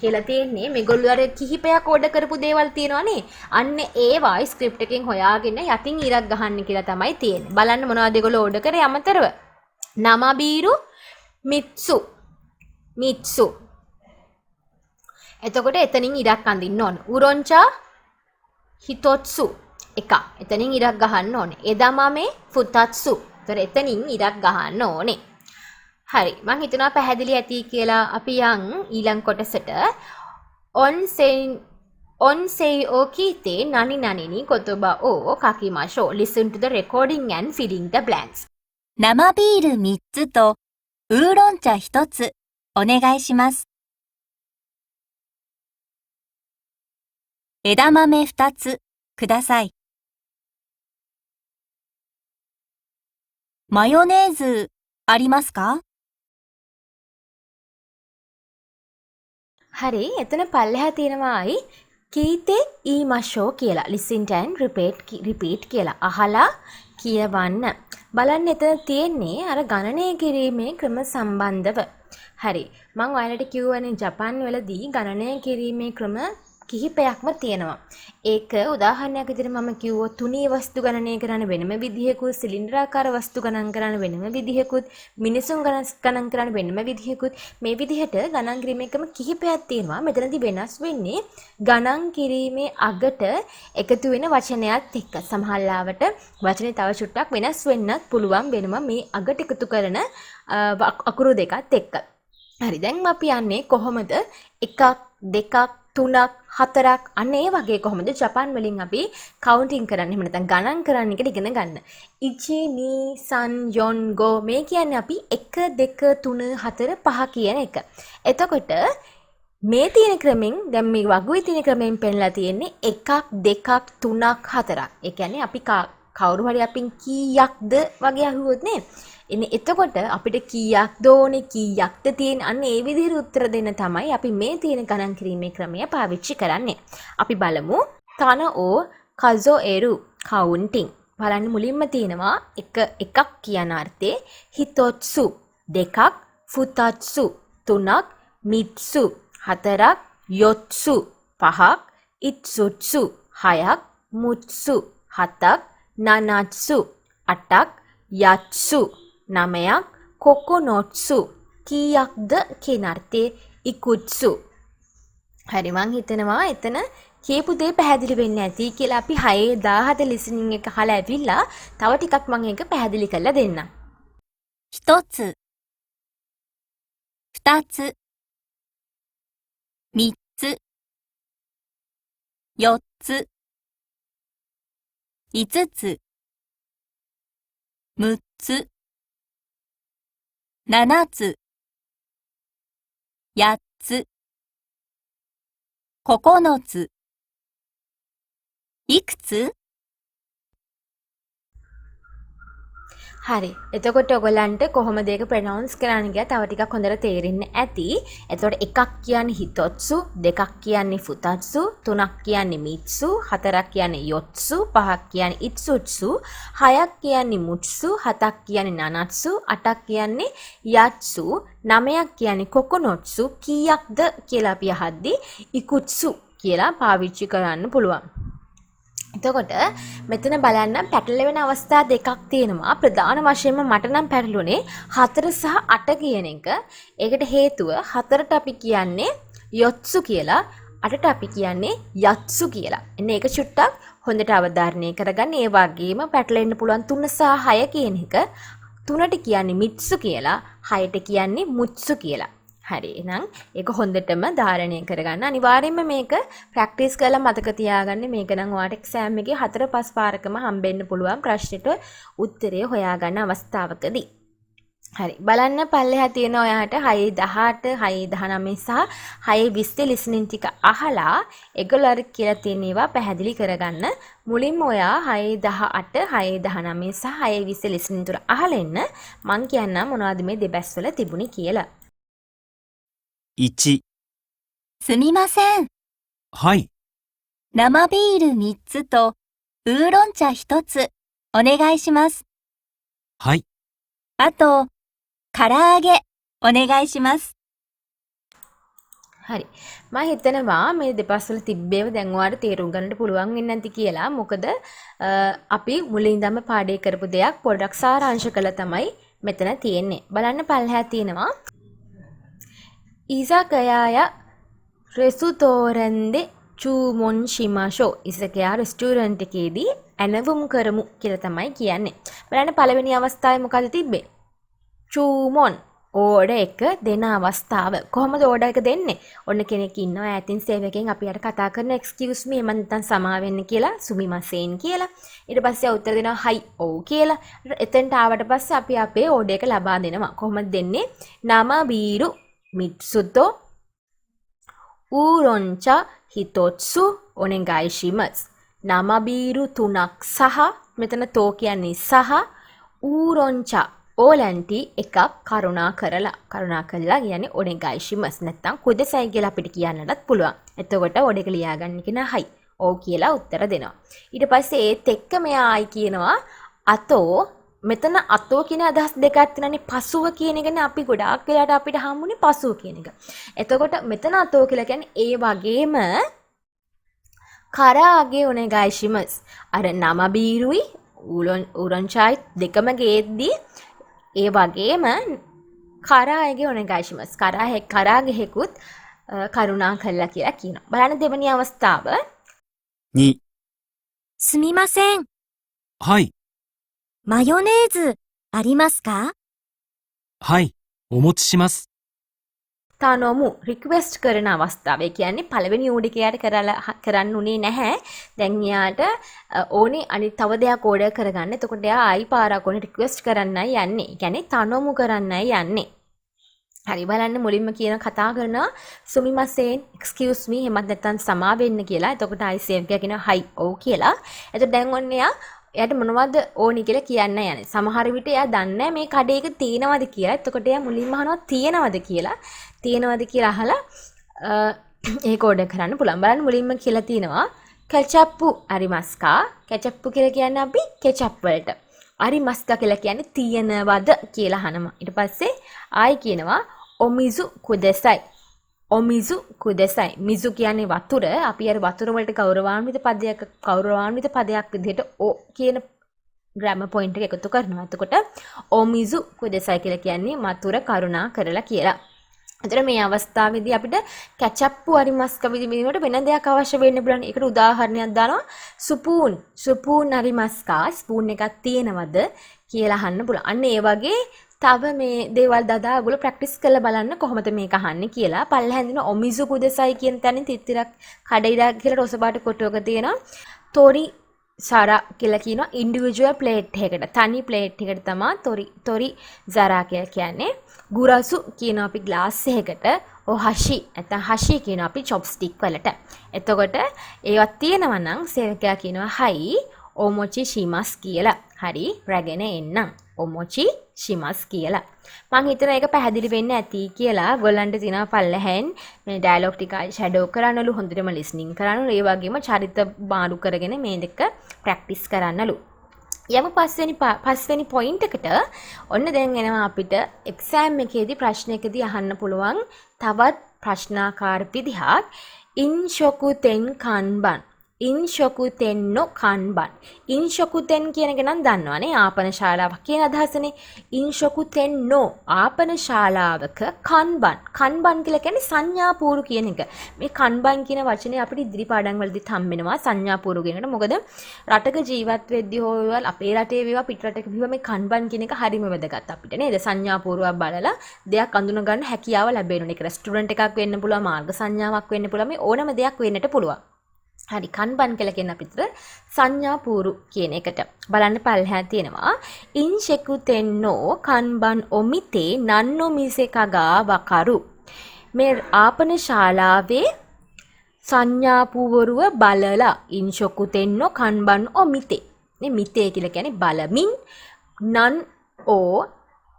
කියලා තියෙන්නේ. මේගොල්ලෝ අර කිහිපයක් order කරපු දේවල් තියෙනවනේ. අන්න ඒවා ස්ක්‍රිප්ට් එකෙන් හොයාගෙන යටින් ඉරක් ගහන්න කියලා තමයි තියෙන්නේ. බලන්න මොනවද ඒගොල්ලෝ ඕඩර් කරේ අමතරව. නමබීරු මිත්සු. එතකොට එතනින් ඉරක් අඳින්න ඕන. උරොන්චා හිතොත්සු එක. එතනින් ඉරක් ගහන්න ඕනේ. එදාමමේ ෆුතාත්සු. ඒතර එතනින් ඉරක් ගහන්න ඕනේ. හරි මං හිතනවා පැහැදිලි ඇති කියලා. අපි යන් ඊළඟ කොටසට ඔන්සෙයි ඕ කීතේ නනි නනිනි කොතොබා ඕ කකිමාෂෝ. listen to the recording and filling the blanks. 生ビール3つとウーロン茶1つお願いします。枝豆2つください。マヨネーズありますか？ හරි එතන පල්ලෙහා තියෙනවායි කීතේ ඊමෂෝ කියලා listen and repeat කියලා අහලා කියවන්න. බලන්න එතන තියෙන්නේ අර ගණනය කිරීමේ ක්‍රම සම්බන්ධව. හරි මම ඔයාලට කිව්වනේ ජපාන් වලදී ගණනය කිරීමේ ක්‍රම කිහිපයක්ම තියෙනවා. ඒක උදාහරණයක් විදිහට මම කිව්වොත් තුනී වස්තු ගණනය කරන වෙනම විදිහකුත්, සිලින්ඩරාකාර වස්තු ගණන් කරන වෙනම විදිහකුත්, මිනිසුන් ගණන් කරන වෙනම විදිහකුත් මේ විදිහට ගණන් කිරීමේ ක්‍රම කිහිපයක් තියෙනවා. මෙතනදී වෙනස් වෙන්නේ ගණන් කිරීමේ අගට එකතු වෙන වචනයත් එක්ක. සමහරවිට වචනේ තව චුට්ටක් වෙනස් වෙන්නත් පුළුවන් වෙනවා මේ අගට එකතු කරන අකුරු දෙකත් එක්ක. හරි දැන් අපි යන්නේ කොහොමද එකක් දෙකක් තුනක් හතරක් අන්න ඒ වගේ කොහොමද ජපාන් වලින් අපි කවුන්ටින් කරන්නේ එහෙම නැත්නම් ගණන් කරන්න කියලා ඉගෙන ගන්න. ඉචි නි සන් යොන් ගෝ මේ කියන්නේ අපි 1 2 3 4 5 කියන එක. එතකොට මේ තියෙන ක්‍රමෙන් දැන් මේ වගුවේ තියෙන ක්‍රමෙන් පෙන්නලා තියෙන්නේ 1 2 3 4ක්. ඒ කියන්නේ අපි කවුරු හරි අපින් කීයක්ද වගේ අහුවොත් නේ. එන්නේ එතකොට අපිට කීයක්ද ඕනේ කීයක්ද තියෙන අන්න ඒ විදිහට උත්තර දෙන්න තමයි අපි මේ තියෙන ගණන් කිරීමේ ක්‍රමය පාවිච්චි කරන්නේ. අපි බලමු තන ඕ කසෝ එරු කවුන්ටින්. බලන්න මුලින්ම තියෙනවා එකක් කියන අර්ථේ හිතොත්සු දෙකක් ෆුතත්සු තුනක් මිත්සු හතරක් යොත්සු පහක් ඉත්සුත්සු හයක් මුත්සු හතක් නනත්සු අටක් යත්සු නමයක් කොකොනොට්සු කීයක්ද කියන අර්ථයේ ඉකුත්සු. හරි මං හිතනවා එතන කියපු දේ පැහැදිලි වෙන්නේ නැති කියලා අපි 6000 listening එක අහලා ඇවිල්ලා තව ටිකක් මං ඒක පැහැදිලි කරලා දෙන්නම්. 1つ、2つ、3つ、4つ、5つ、6つ、7つ、8つ、9つ、いくつ? හරි. එතකොට ඔයගලන්ට කොහොමද ඒක ප්‍රොනවුන්ස් කරන්න කියලා තව ටිකක් හොඳට තේරෙන්න ඇති. එතකොට එකක් කියන්නේ හිතොත්සු, දෙකක් කියන්නේ ෆුතත්සු, තුනක් කියන්නේ මිත්සු, හතරක් කියන්නේ යොත්සු, පහක් කියන්නේ ඉත්සුත්සු, හයක් කියන්නේ මුත්සු, හතක් කියන්නේ නනත්සු, අටක් කියන්නේ යත්සු, නවයක් කියන්නේ කොකොනොට්සු, කීයක්ද කියලා අපි අහද්දී ඉකුත්සු කියලා පාවිච්චි කරන්න පුළුවන්. එතකොට මෙතන බලන්න පැටලෙන අවස්ථා දෙකක් තියෙනවා. ප්‍රධාන වශයෙන්ම මට නම් පැටළුනේ 4 සහ 8 කියන එක. ඒකට හේතුව 4ට අපි කියන්නේ යොත්සු කියලා, 8ට අපි කියන්නේ යත්සු කියලා. එන්න ඒක චුට්ටක් හොඳට අවධාරණය කරගන්න. ඒ වගේම පැටලෙන්න පුළුවන් 3 සහ 6 කියන එක. 3ට කියන්නේ මිත්සු කියලා, 6ට කියන්නේ මුත්සු කියලා. හරි එහෙනම් ඒක හොඳටම ධාරණය කරගන්න. අනිවාර්යයෙන්ම මේක ප්‍රැක්ටිස් කරලා මතක තියාගන්න. මේක නම් ඔයාලට එක්සෑම් එකේ 4-5 පාරකම හම්බෙන්න පුළුවන් ප්‍රශ්නෙට උත්තරය හොයාගන්න අවස්ථාවකදී. හරි බලන්න පල්ලෙහා තියෙන ඔයාලට 6:18, 6:19 සහ 6:20 listening ටික අහලා ඒගොල්ලෝ අර කියලා තියෙන ඒවා පැහැදිලි කරගන්න. මුලින්ම ඔයා 6:18, 6:19 සහ 6:20 listening තුර අහලා එන්න. මං කියන්නම් මොනවද මේ දෙබැස් වල තිබුණේ කියලා. 1、すみません。はい。生ビール3つとウーロン茶1つお願いします。はい。あと、唐揚げお願いします。 හරි මම හිතනවා මේ දෙපස් වල තිබ්බේව දැන් ඔයාලට තේරුම් ගන්නට පුළුවන් වෙන්නේ නැති කියලා. මොකද අපි මුලින් ඉඳන්ම පාඩේ කරපු දෙයක් පොඩ්ඩක් සාරාංශ කළා තමයි මෙතන තියෙන්නේ. බලන්න පල්ලෙහා තියෙනවා ඉසකයාය රෙස්ටෝරන්ට් චූමොන් ශිමාෂෝ. ඉසකයා රෙස්ටෝරන්ට් එකේදී ඇනවුම් කරමු කියලා තමයි කියන්නේ. බලන්න පළවෙනි අවස්ථාවේ මොකද තිබ්බේ? චූමොන් ඕඩර් එක දෙන අවස්ථාව. කොහොමද ඕඩර් එක දෙන්නේ? ඔන්න කෙනෙක් ඉන්නවා ඈතින් සේවකෙන් අපි යට කතා කරන excuse me මම නැත්තම් සමා වෙන්න කියලා සුමිමසෙන් කියලා. ඊට පස්සේ උත්තර දෙනවා හයි ඔව් කියලා. එතෙන්ට ආවට පස්සේ අපි අපේ ඕඩර් එක ලබා දෙනවා. කොහොමද දෙන්නේ? නම බීරු මිත්සුතෝ ඌරොන්චා හිතොත්සු ඔනෙගායිශිමස්. නමබීරු 3ක් සහ මෙතන තෝ කියන්නේ සහ ඌරොංචා ඕලන්ටි එකක් කරුණා කරලා කියන්නේ ඔනෙගායිශිමස්. නැත්තම් කුදෙසයි කියලා අපිට කියන්නටත් පුළුවන්. එතකොට ඔඩේක ලියාගන්න කියන හයි. ඔව් කියලා උත්තර දෙනවා. ඊට පස්සේ ඒත් එක්ක මෙයා ආයි කියනවා අතෝ. මෙතන අතෝ කියන අදහස් දෙකක් තියෙනනේ. පසුව කියන එකනේ අපි ගොඩාක් වෙලාට අපිට හම්බුනේ පසුව කියන එක. එතකොට මෙතන අතෝ කියලා කියන්නේ ඒ වගේම කරාගේ ඔනෙගායිශිමස්. අර නමබීරුයි ඌරොංචායි දෙකම ගේද්දී ඒ වගේම කරාගේ ඔනෙගායිශිමස්. කරාගේ හෙකුත් කරුණා කළා කියලා කියනවා. බලන්න දෙවෙනි අවස්ථාව. 2、すみません。はい、マヨネーズありますか？はい、お持ちします。 තනොමු රික්වෙස්ට් කරන අවස්ථාව. ඒ කියන්නේ පළවෙනි ඌඩිකයාට කරන්න උනේ නැහැ. දැන් එයාට ඕනේ අනිත් තව දෙයක් ඕඩර් කරගන්න. එතකොට එයා ආයි පාරක් ඕනේ රික්වෙස්ට් කරන්නයි යන්නේ. ඒ කියන්නේ තනොමු කරන්නයි යන්නේ. හරි බලන්න මුලින්ම කියන කතා කරනවා සුමිමසෙන් එක්ස්කියුස් මී එහෙමත් නැත්නම් සමා වෙන්න කියලා. එතකොට ආයි සේව් එකා කියනවා හයි ඔව් කියලා. එතකොට දැන් ඔන්න එයාට මොනවද ඕනි කියලා කියන්න යන්නේ. සමහර විට එයා දන්නේ මේ කඩේක තියෙනවද කියලා. එතකොට එයා මුලින්ම අහනවා තියෙනවද කියලා. තියෙනවද කියලා අහලා ඒක ඕඩර් කරන්න පුළුවන්. බලන්න මුලින්ම කියලා තියෙනවා කෙචප්පු අරිමස්කා. කෙචප්පු කියලා කියන්නේ අපි කෙචප් වලට. අරිමස්කා කියලා කියන්නේ තියෙනවද කියලා අහනවා. ඊට පස්සේ ආයි කියනවා ඔමිසු කුදෙසයි. ඔමිසු කුදෙසයි. මිසු කියන්නේ වතුර. අපි අර වතුර වලට ගෞරවාන්විත පදයක් විදිහට ඔ කියන ග්‍රැමර් පොයින්ට් එක එකතු කරනවා. එතකොට ඔමිසු කුදෙසයි කියලා කියන්නේ වතුර කරුණා කරලා කියලා. එතන මේ අවස්ථාවේදී අපිට කැචප්පු අරිමස්ක විදිහට වෙන දෙයක් අවශ්‍ය වෙන්න පුළුවන්. ඒකට උදාහරණයක් දානවා සුපූන් අරිමස්කා. ස්පූන් එකක් තියෙනවද කියලා අහන්න පුළුවන්. අන්න ඒ වගේ තව මේ දේවල් දදා ඔයගොල්ලෝ ප්‍රැක්ටිස් කරලා බලන්න කොහොමද මේක අහන්නේ කියලා. පල්ලෙහෙන් දෙන ඔමිසු කුදෙසයි කියන තැනින් තිත්තිරක් කඩයිරක් කියලා රොසබාට කොටුවක තියෙනවා. තොරි සරා කියලා කියනවා ඉන්ඩිවිජුවල් ප්ලේට් එකකට. තනි ප්ලේට් එකකට තමයි තොරි සරා කියලා කියන්නේ. ගුරසු කියන අපි ග්ලාස් එකකට හෂි නැත්නම් හෂි කියන අපි චොප්ස්ටික් වලට. එතකොට ඒවත් තියෙනවා නම් සේවකයා කියනවා හයි ඔමොචි ශිමස් කියලා. හරි රැගෙන එන්නම්. ඔමොචි ශිමස් කියලා. මම හිතන එක පැහැදිලි වෙන්න ඇති කියලා. ගොල්ලන්ට තියෙනවා පල්ලෙහෙන් මේ ඩයලොග් ටික ෂැඩෝ කරන්නලු හොඳටම ලිස්නින් කරන්නලු. ඒ වගේම චරිත මාරු කරගෙන මේ දෙක ප්‍රැක්ටිස් කරන්නලු. යමු පස්වෙනි පොයින්ට් එකට. ඔන්න දැන් එනවා අපිට එක්සෑම් එකේදී ප්‍රශ්නයකදී අහන්න පුළුවන් තවත් ප්‍රශ්නාකාර විදිහක්. ඉන්ෂොකුතෙන් කන්බන්. ඉන්ෂොකුතෙන් නො කන්බන්. ඉන්ෂොකුතෙන් කියන එක නම් දන්නවනේ ආපන ශාලාවක් කියන අදහසනේ. ඉන්ෂොකුතෙන් නො ආපන ශාලාවක කන්බන්. කන්බන් කියලා කියන්නේ සංඥාපූර්ව කියන එක. මේ කන්බන් කියන වචනේ අපිට ඉදිරි පාඩම් වලදීත් හම්බෙනවා සංඥාපූර්ව කියනකට. මොකද රටක ජීවත් වෙද්දී හෝ වේවා අපේ රටේ වේවා පිට රටක වේවා මේ කන්බන් කියන එක හරිම වැදගත් අපිට නේද? සංඥාපූර්වව බලලා දෙයක් අඳුන ගන්න හැකියාව ලැබෙනවා. ඒක රෙස්ටුරන්ට් එකක් වෙන්න පුළුවන්, මාර්ග සංඥාවක් වෙන්න පුළුවන්, මේ ඕනම දෙයක් වෙන්නට පුළුවන්. හරි කන්බන් කියලා කියන අපිට සංඥාපූරු කියන එකට බලන්න පල්හැය තියෙනවා. ඉන්ෂෙකුතෙන්නෝ කන්බන් ඔමිතේ නන්නෝ මිසෙකගා වකරු. මේ ආපන ශාලාවේ සංඥාපූවරුව බලලා ඉන්ෂොකුතෙන්නෝ කන්බන් ඔමිතේ. මේ මිතේ කියලා කියන්නේ බලමින්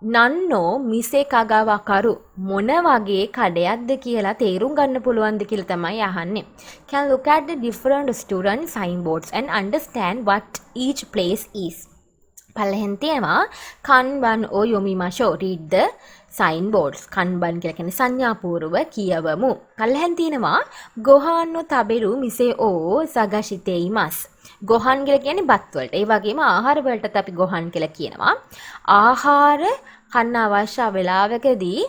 නන්නෝ මිසෙකගා වකරු මොන වගේ කඩයක්ද කියලා තේරුම් ගන්න පුළුවන්ද කියලා තමයි අහන්නේ. Can look at the different student signboards and understand what each place is. පල්ලෙහෙන් තියෙනවා කන්බන් ඕ යොමිමාෂෝ read the signboards. කන්බන් කියලා කියන්නේ සංඥාපූර්ව කියවමු. පල්ලෙහෙන් තියෙනවා ගොහාන්නෝ තබෙරු මිසේ ඕ සගෂිතේයිමස්. ගොහන් කියලා කියන්නේ බත් වලට. ඒ වගේම ආහාර වලටත් අපි ගොහන් කියලා කියනවා. ආහාර කන්න අවශ්‍ය වෙලාවකදී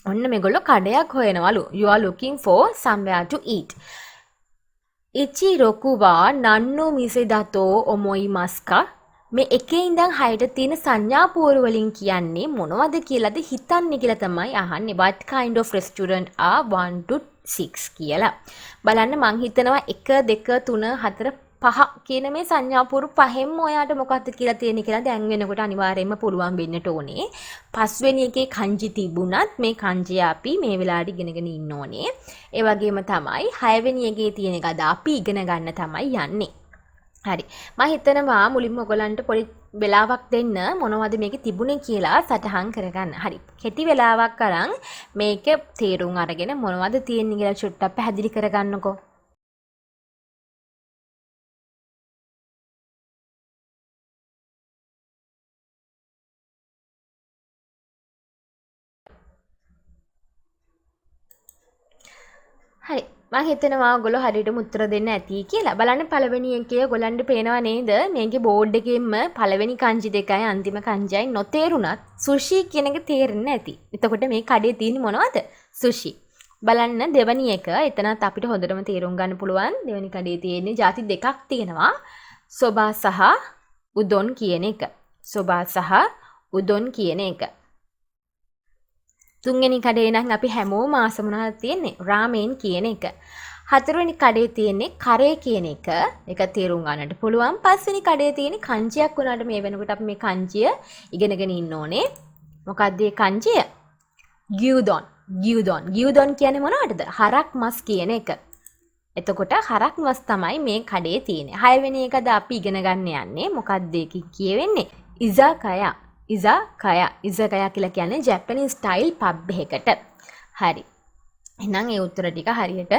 ඔන්න මේගොල්ලෝ කඩයක් හොයනවලු. You are looking for somewhere to eat. ඉචිරොකුවා නන්නෝ මිසෙදතෝ ඔමොයිමස්කා. මේ එකේ ඉඳන් 6ට තියෙන සංඥාපූර්ව වලින් කියන්නේ මොනවද කියලාද හිතන්නේ කියලා තමයි අහන්නේ. What kind of restaurant are 1 to 6 කියලා. බලන්න මං හිතනවා 1 2 3 4 පහ කියන මේ සංඥාපුරු පහෙන්ම ඔයාට මොකක්ද කියලා තියෙන කියලා දැන් වෙනකොට අනිවාර්යයෙන්ම පුළුවන් වෙන්නට ඕනේ. පස්වෙනි එකේ kanji තිබුණත් මේ kanji අපි මේ වෙලාවට ඉගෙනගෙන ඉන්න ඕනේ. ඒ වගේම තමයි 6 වෙනි එකේ තියෙන එක අද අපි ඉගෙන ගන්න තමයි යන්නේ. හරි. මම හිතනවා මුලින්ම ඔයගලන්ට පොඩි වෙලාවක් දෙන්න මොනවද මේකේ තිබුණේ කියලා සටහන් කරගන්න. හරි. කෙටි වෙලාවක් අරන් මේක තේරුම් අරගෙන මොනවද තියෙන්නේ කියලා චුට්ටක් පැහැදිලි කරගන්නකෝ. හරි. මම හිතනවා ඔයගොල්ලෝ හරියටම උත්තර දෙන්න ඇති කියලා. බලන්න පළවෙනි එකේ ඔයගොල්ලන්ට පේනවා නේද? මේකේ බෝඩ් එකෙන්ම පළවෙනි kanji දෙකයි අන්තිම kanjiයි නොතේරුණත් sushi කියන එක තේරෙන්නේ නැති. එතකොට මේ කඩේ තියෙන්නේ මොනවද? sushi. බලන්න දෙවෙනි එක එතනත් අපිට හොඳටම තේරුම් ගන්න පුළුවන්. දෙවෙනි කඩේ තියෙන්නේ ಜಾති දෙකක් තියෙනවා. soba සහ udon කියන එක. soba සහ udon කියන එක. තුන්වෙනි කඩේ නම් අපි හැමෝම ආස මොනවද තියෙන්නේ? රාමෙන් කියන එක. හතරවෙනි කඩේ තියෙන්නේ කරේ කියන එක. ඒක තේරුම් ගන්නට පුළුවන්. පස්වෙනි කඩේ තියෙන්නේ kanjiයක් වුණාට මේ වෙනකොට අපි මේ kanjiය ඉගෙනගෙන ඉන්න ඕනේ. මොකක්ද මේ kanjiය? gyudon. gyudon. gyudon කියන්නේ මොනවටද? හරක් මස් කියන එක. එතකොට හරක් මස් තමයි මේ කඩේ තියෙන්නේ. 6 වෙනි එකද අපි ඉගෙන ගන්න යන්නේ. මොකක්ද ඒකේ කියවෙන්නේ? izakaya. izakaya කියලා කියන්නේ ජැපනීස් ස්ටයිල් පබ් එකකට. හරි. එහෙනම් ඒ උත්තර ටික හරියට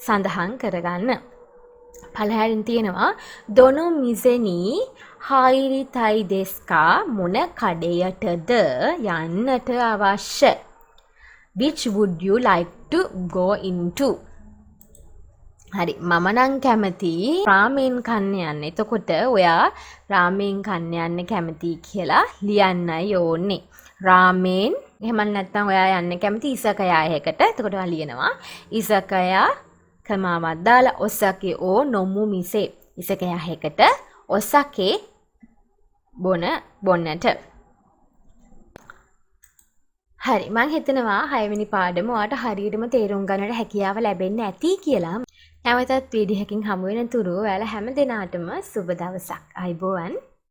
සඳහන් කරගන්න. පළවෙනින් තියෙනවා දොනෝ මිසෙනි හායිරිතයි දෙස්කා මොන කඩයටද යන්නට අවශ්‍ය? Which would you like to go into? හරි මම නම් කැමති රාමෙන් කන්න යන්න. එතකොට ඔයා රාමෙන් කන්න යන්න කැමති කියලා ලියන්නයි ඕනේ. රාමෙන් එහෙම නැත්නම් ඔයා යන්න කැමති ඉසකයා එකකට. එතකොට ඔයා ලියනවා ඉසකයා කමාවක් දාලා ඔසකේ ඕ නොමු මිසේ. ඉසකයා එකකට ඔසකේ බොන්නට. හරි මම හිතනවා 6 වෙනි පාඩම ඔයාට හරියටම තේරුම් ගන්නට හැකියාව ලැබෙන්න ඇති කියලා. නැවතත් වීඩියෝ එකකින් හමු වෙන තුරු ඔයාලා හැම දිනාටම සුබ දවසක්. අයබෝවන්.